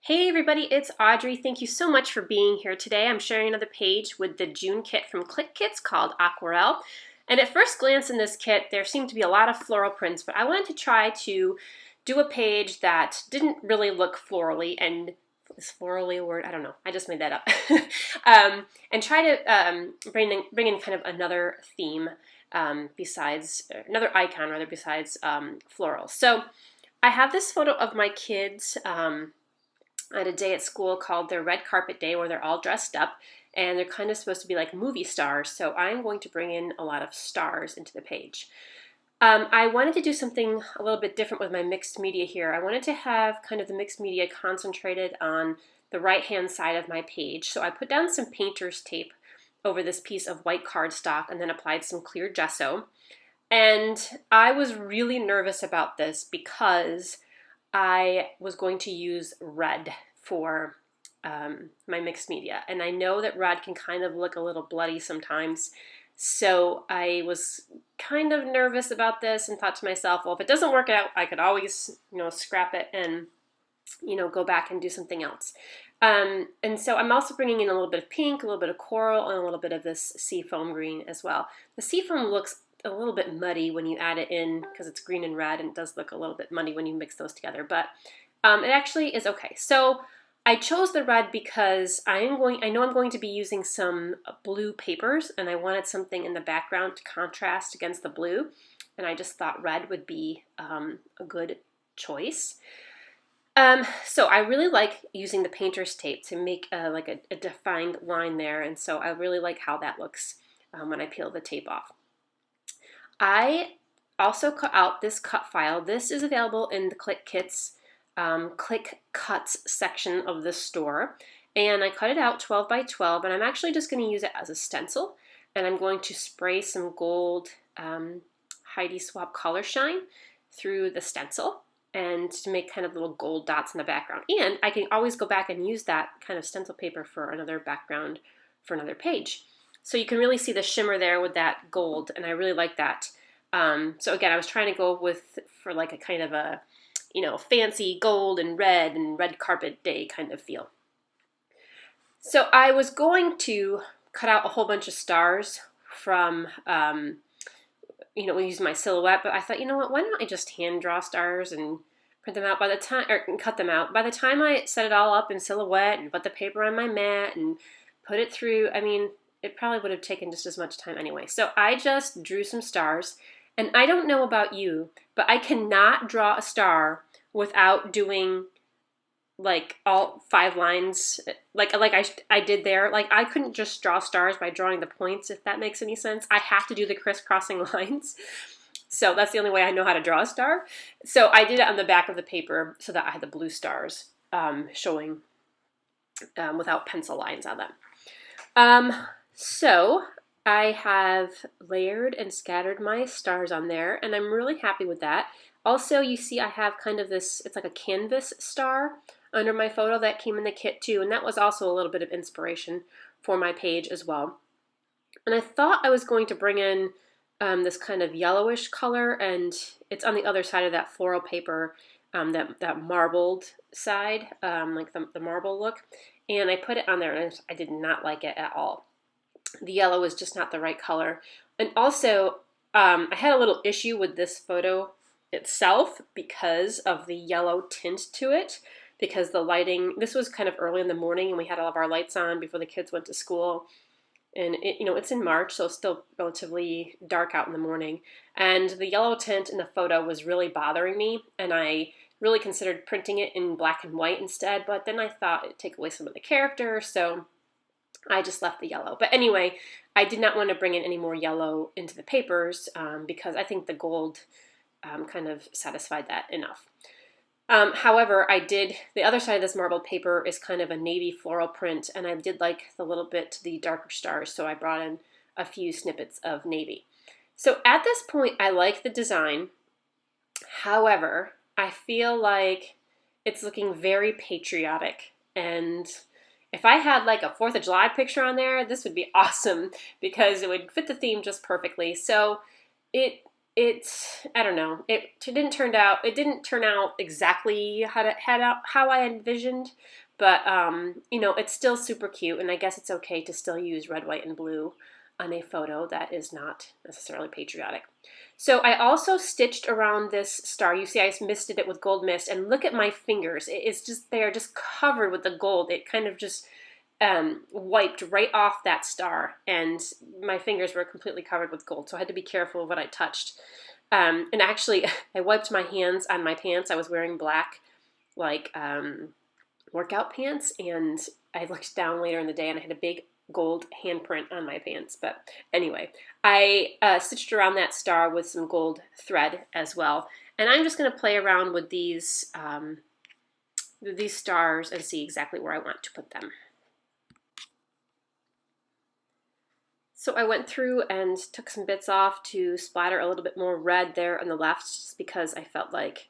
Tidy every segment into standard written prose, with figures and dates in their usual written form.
Hey everybody, it's Audrey. Thank you so much for being here today. I'm sharing another page with the June kit from Clique Kits called Aquarelle. And at first glance in this kit, there seemed to be a lot of floral prints, but I wanted to try to do a page that didn't really look florally, and is florally a word? I don't know. I just made that up. And try to bring in kind of another theme another icon rather besides floral. So I have this photo of my kids at a day at school called their red carpet day, where they're all dressed up and they're kind of supposed to be like movie stars. So I'm going to bring in a lot of stars into the page. I wanted to do something a little bit different with my mixed media here. I wanted to have kind of the mixed media concentrated on the right hand side of my page. So I put down some painter's tape over this piece of white cardstock and then applied some clear gesso. And I was really nervous about this because I was going to use red for my mixed media. And I know that red can kind of look a little bloody sometimes. So I was kind of nervous about this and thought to myself, well, if it doesn't work out, I could always, scrap it and, go back and do something else. And so I'm also bringing in a little bit of pink, a little bit of coral, and a little bit of this seafoam green as well. The seafoam looks a little bit muddy when you add it in because it's green and red, and it does look a little bit muddy when you mix those together, but it actually is okay. So I chose the red because I know I'm going to be using some blue papers, and I wanted something in the background to contrast against the blue, and I just thought red would be a good choice. So I really like using the painter's tape to make a defined line there, and so I really like how that looks when I peel the tape off. I also cut out this cut file. This is available in the Clique Kits Clique Cuts section of the store, and I cut it out 12 by 12, and I'm actually just going to use it as a stencil, and I'm going to spray some gold Heidi Swapp Color Shine through the stencil and to make kind of little gold dots in the background. And I can always go back and use that kind of stencil paper for another background for another page. So you can really see the shimmer there with that gold, and I really like that. So again, I was trying to go for like a kind of a, fancy gold and red carpet day kind of feel. So I was going to cut out a whole bunch of stars from, use my silhouette, but I thought, why don't I just hand draw stars and print them out cut them out. By the time I set it all up in silhouette and put the paper on my mat and put it through, it probably would have taken just as much time anyway. So I just drew some stars, and I don't know about you, but I cannot draw a star without doing like all 5 lines, like I did there. Like I couldn't just draw stars by drawing the points, if that makes any sense. I have to do the crisscrossing lines. So that's the only way I know how to draw a star. So I did it on the back of the paper so that I had the blue stars showing without pencil lines on them. So I have layered and scattered my stars on there, and I'm really happy with that. Also, you see I have kind of this, it's like a canvas star under my photo that came in the kit too, and that was also a little bit of inspiration for my page as well. And I thought I was going to bring in this kind of yellowish color, and it's on the other side of that floral paper, that marbled side, like the marble look, and I put it on there, and I did not like it at all. The yellow was just not the right color. And also, I had a little issue with this photo itself because of the yellow tint to it, because the lighting, this was kind of early in the morning and we had all of our lights on before the kids went to school. And it's in March, so it's still relatively dark out in the morning. And the yellow tint in the photo was really bothering me, and I really considered printing it in black and white instead, but then I thought it'd take away some of the character, so I just left the yellow. But anyway, I did not want to bring in any more yellow into the papers because I think the gold kind of satisfied that enough. However, the other side of this marbled paper is kind of a navy floral print, and I did like the darker stars, so I brought in a few snippets of navy. So at this point, I like the design. However, I feel like it's looking very patriotic, and if I had like a 4th of July picture on there, this would be awesome because it would fit the theme just perfectly. So it I don't know. It didn't turn out exactly how I envisioned, but you know, it's still super cute, and I guess it's okay to still use red, white, and blue on a photo that is not necessarily patriotic. So I also stitched around this star. You see I misted it with gold mist, and look at my fingers. It's just, they are just covered with the gold. It kind of just wiped right off that star, and my fingers were completely covered with gold, so I had to be careful of what I touched. And actually, I wiped my hands on my pants. I was wearing black, like, workout pants, and I looked down later in the day and I had a big gold handprint on my pants. But anyway, I stitched around that star with some gold thread as well. And I'm just going to play around with these stars and see exactly where I want to put them. So I went through and took some bits off to splatter a little bit more red there on the left, just because I felt like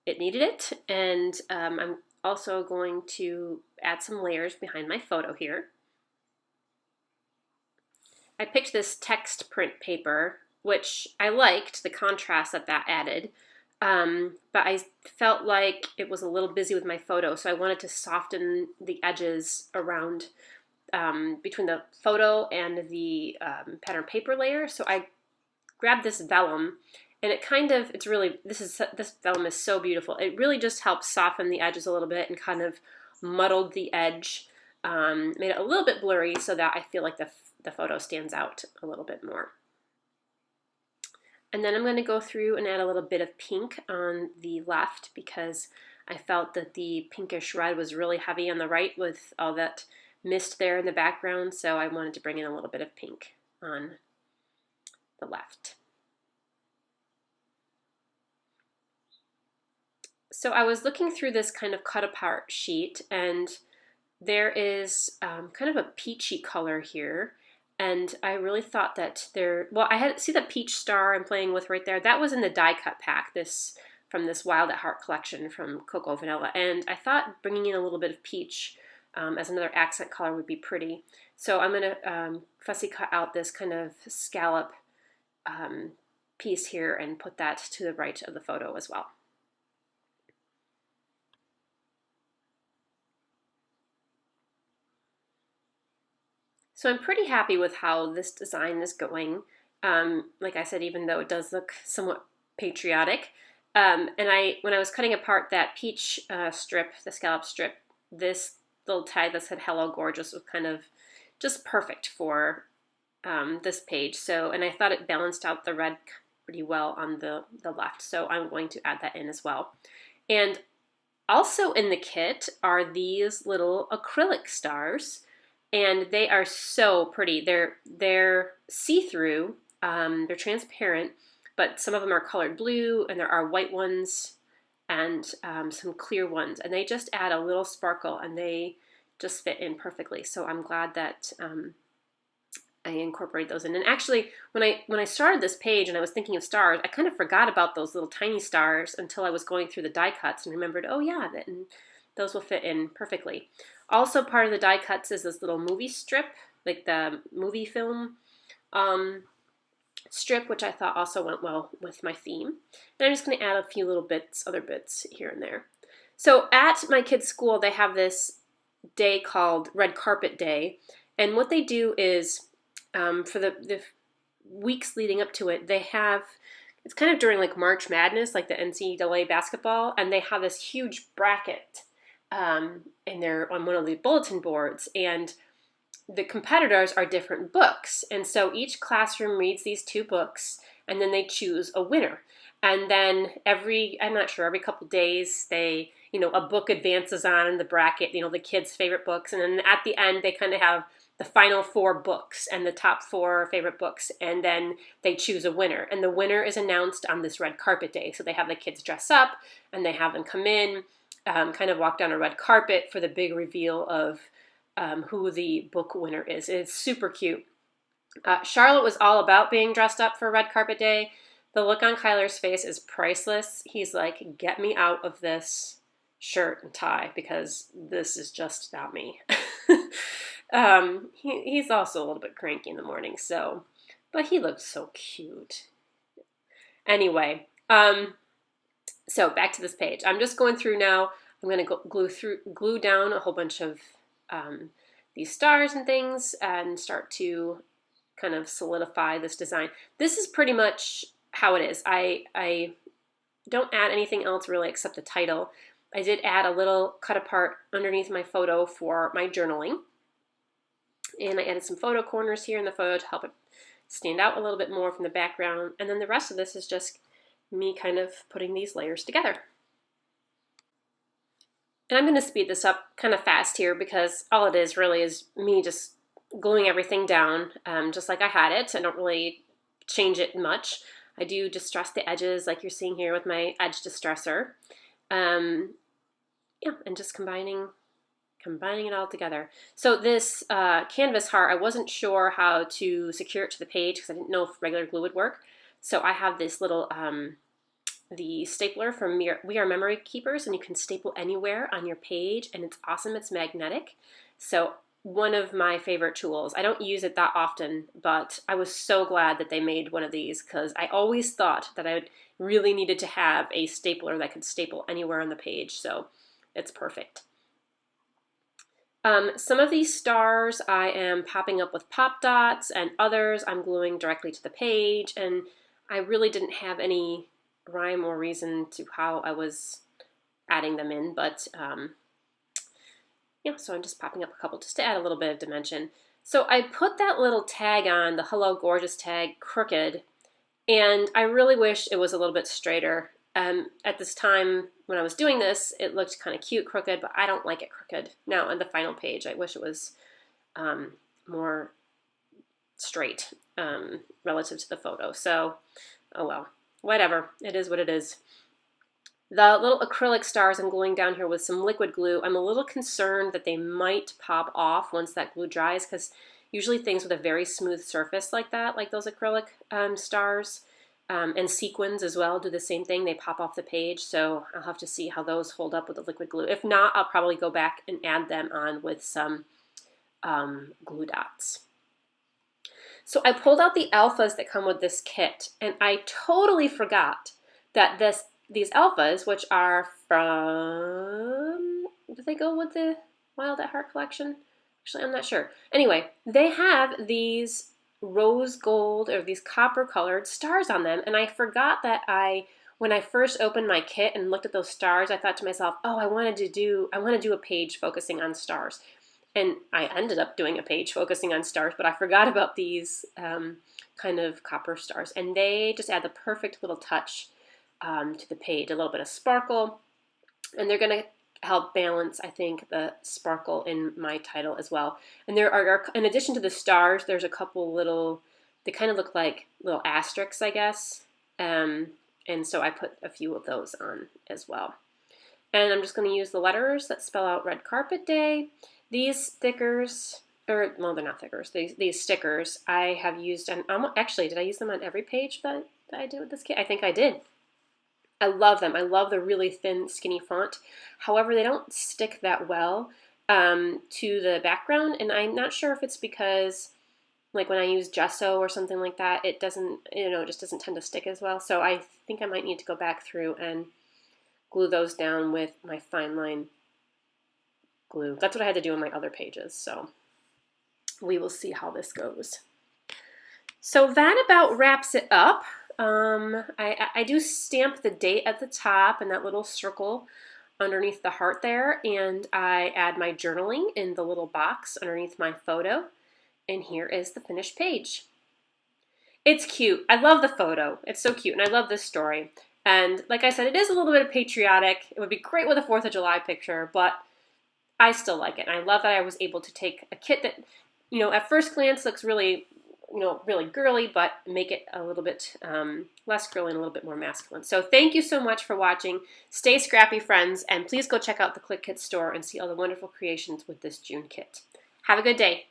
it needed it. And I'm also going to add some layers behind my photo here. I picked this text print paper, which I liked, the contrast that added, but I felt like it was a little busy with my photo, so I wanted to soften the edges around between the photo and the pattern paper layer. So I grabbed this vellum, and this vellum is so beautiful. It really just helps soften the edges a little bit and kind of muddled the edge, made it a little bit blurry so that I feel like the photo stands out a little bit more. And then I'm going to go through and add a little bit of pink on the left, because I felt that the pinkish red was really heavy on the right with all that mist there in the background, so I wanted to bring in a little bit of pink on the left. So I was looking through this kind of cut apart sheet, and there is kind of a peachy color here, and I really thought that see the peach star I'm playing with right there? That was in the die cut pack, from this Wild at Heart collection from Cocoa Vanilla, and I thought bringing in a little bit of peach as another accent color would be pretty. So I'm going to fussy cut out this kind of scallop piece here and put that to the right of the photo as well. So I'm pretty happy with how this design is going. Like I said, even though it does look somewhat patriotic. And when I was cutting apart that peach strip, the scallop strip, this little tag that said "Hello Gorgeous" was kind of just perfect for this page. So, and I thought it balanced out the red pretty well on the left. So I'm going to add that in as well. And also in the kit are these little acrylic stars, and they are so pretty. They're see-through, they're transparent, but some of them are colored blue, and there are white ones and some clear ones, and they just add a little sparkle, and they just fit in perfectly. So I'm glad that I incorporate those in. And actually, when I started this page and I was thinking of stars, I kind of forgot about those little tiny stars until I was going through the die cuts and remembered, oh yeah, and those will fit in perfectly. Also part of the die cuts is this little movie strip, like the movie film strip, which I thought also went well with my theme. And I'm just going to add a few little other bits here and there. So at my kids' school, they have this day called Red Carpet Day. And what they do is, for the weeks leading up to it, it's kind of during like March Madness, like the NCAA basketball, and they have this huge bracket on one of the bulletin boards, and the competitors are different books. And so each classroom reads these 2 books, and then they choose a winner. And then every couple days, a book advances on in the bracket, the kids' favorite books. And then at the end, they kind of have the final 4 books and the top 4 favorite books, and then they choose a winner. And the winner is announced on this red carpet day. So they have the kids dress up, and they have them come in, kind of walk down a red carpet for the big reveal of who the book winner is. It's super cute. Charlotte was all about being dressed up for Red Carpet Day. The look on Kyler's face is priceless. He's like, get me out of this shirt and tie, because this is just not me. He's also a little bit cranky in the morning, but he looks so cute. Anyway, so back to this page. I'm just going through now. I'm going to glue down a whole bunch of these stars and things and start to kind of solidify this design. This is pretty much how it is. I don't add anything else really except the title. I did add a little cut apart underneath my photo for my journaling. And I added some photo corners here in the photo to help it stand out a little bit more from the background. And then the rest of this is just me kind of putting these layers together. And I'm going to speed this up kind of fast here because all it is really is me just gluing everything down just like I had it. I don't really change it much. I do distress the edges like you're seeing here with my edge distressor. Yeah, and just combining it all together. So this canvas heart, I wasn't sure how to secure it to the page because I didn't know if regular glue would work. So I have this little the stapler from We Are Memory Keepers, and you can staple anywhere on your page, and it's awesome. It's magnetic. So one of my favorite tools. I don't use it that often, but I was so glad that they made one of these because I always thought that I really needed to have a stapler that could staple anywhere on the page. So it's perfect. Some of these stars I am popping up with pop dots, and others I'm gluing directly to the page, and I really didn't have any rhyme or reason to how I was adding them in, but yeah, so I'm just popping up a couple just to add a little bit of dimension. So I put that little tag on, the Hello Gorgeous tag, crooked, and I really wish it was a little bit straighter. At this time when I was doing this, it looked kind of cute crooked, but I don't like it crooked. Now on the final page, I wish it was more straight relative to the photo. So, oh well, whatever. It is what it is. The little acrylic stars I'm gluing down here with some liquid glue. I'm a little concerned that they might pop off once that glue dries because usually things with a very smooth surface like that, like those acrylic stars, and sequins as well do the same thing. They pop off the page, so I'll have to see how those hold up with the liquid glue. If not, I'll probably go back and add them on with some glue dots. So I pulled out the alphas that come with this kit, and I totally forgot that these alphas, which are from, do they go with the Wild at Heart collection? Actually, I'm not sure. Anyway, they have these rose gold or these copper colored stars on them, and I forgot that when I first opened my kit and looked at those stars, I thought to myself, oh, I want to do a page focusing on stars. And I ended up doing a page focusing on stars, but I forgot about these kind of copper stars, and they just add the perfect little touch to the page, a little bit of sparkle, and they're going to help balance, I think, the sparkle in my title as well. And there are, in addition to the stars, there's a couple little, they kind of look like little asterisks, I guess, and so I put a few of those on as well. And I'm just going to use the letters that spell out Red Carpet Day. These stickers, or well, they're not stickers, these stickers I have used, and actually, did I use them on every page that I did with this kit? I think I did. I love them. I love the really thin, skinny font. However, they don't stick that well to the background, and I'm not sure if it's because, like when I use gesso or something like that, it doesn't, it just doesn't tend to stick as well. So I think I might need to go back through and glue those down with my fine line glue. That's what I had to do on my other pages, so we will see how this goes. So that about wraps it up. I do stamp the date at the top and that little circle underneath the heart there, and I add my journaling in the little box underneath my photo, and here is the finished page. It's cute. I love the photo. It's so cute, and I love this story. And like I said, it is a little bit of patriotic. It would be great with a 4th of July picture, but I still like it. And I love that I was able to take a kit that, at first glance looks really, really girly, but make it a little bit less girly and a little bit more masculine. So thank you so much for watching. Stay scrappy, friends, and please go check out the Clique Kits store and see all the wonderful creations with this June kit. Have a good day.